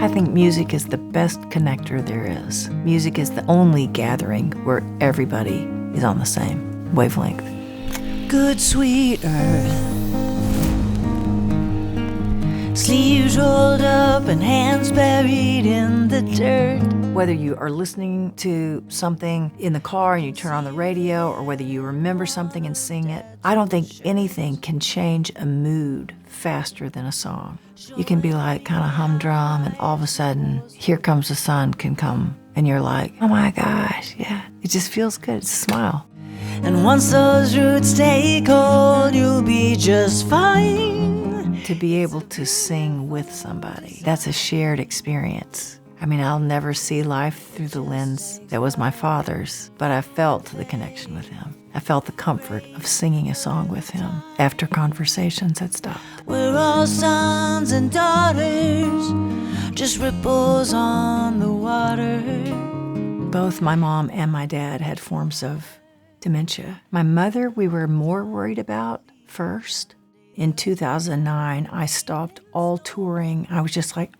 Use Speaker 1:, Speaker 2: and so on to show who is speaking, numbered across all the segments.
Speaker 1: I think music is the best connector there is. Music is the only gathering where everybody is on the same wavelength. Good sweet earth, sleeves rolled up and hands buried in the dirt. Whether you are listening to something in the car and you turn on the radio, or whether you remember something and sing it, I don't think anything can change a mood faster than a song. You can be like kind of humdrum, and all of a sudden, Here Comes the Sun can come, and you're like, oh my gosh, yeah. It just feels good, it's a smile. And once those roots take hold, you'll be just fine. To be able to sing with somebody, that's a shared experience. I mean, I'll never see life through the lens that was my father's, but I felt the connection with him. I felt the comfort of singing a song with him after conversations had stopped. We're all sons and daughters, just ripples on the water. Both my mom and my dad had forms of dementia. My mother, we were more worried about first. In 2009, I stopped all touring. I was just like,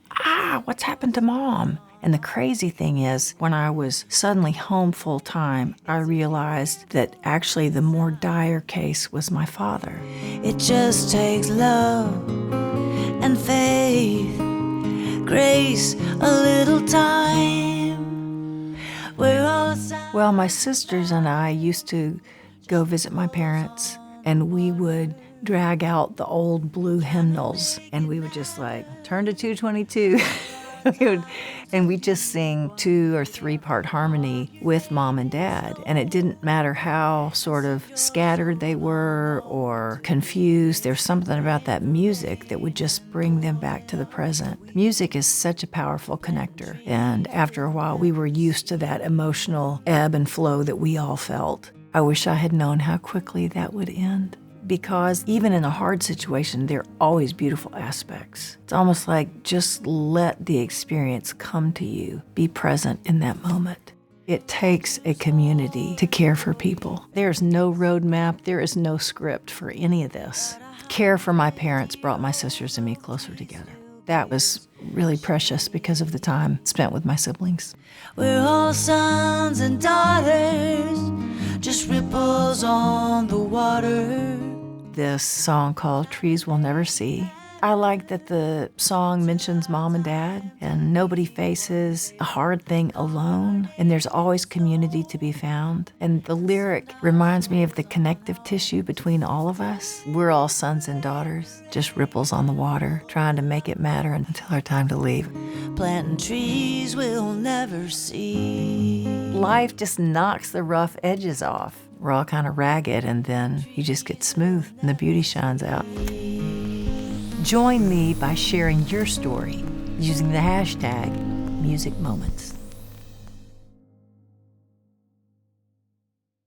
Speaker 1: what's happened to Mom? And the crazy thing is, when I was suddenly home full time, I realized that actually the more dire case was my father. It just takes love and faith, grace, a little time. Well, my sisters and I used to go visit my parents, and we would drag out the old blue hymnals, and we would just like turn to 222 and we'd just sing 2 or 3 part harmony with Mom and Dad. And it didn't matter how sort of scattered they were or confused. There's something about that music that would just bring them back to the present. Music is such a powerful connector, and after a while we were used to that emotional ebb and flow that we all felt. I wish I had known how quickly that would end, because even in a hard situation, there are always beautiful aspects. It's almost like just let the experience come to you. Be present in that moment. It takes a community to care for people. There's no roadmap. There is no script for any of this. Care for my parents brought my sisters and me closer together. That was really precious because of the time spent with my siblings. We're all sons and daughters, just ripples on the water. This song called Trees We'll Never See. I like that the song mentions Mom and Dad, and nobody faces a hard thing alone, and there's always community to be found. And the lyric reminds me of the connective tissue between all of us. We're all sons and daughters, just ripples on the water, trying to make it matter until our time to leave. Planting trees we'll never see. Life just knocks the rough edges off. We're all kind of ragged, and then you just get smooth and the beauty shines out. Join me by sharing your story using the hashtag #MusicMoments.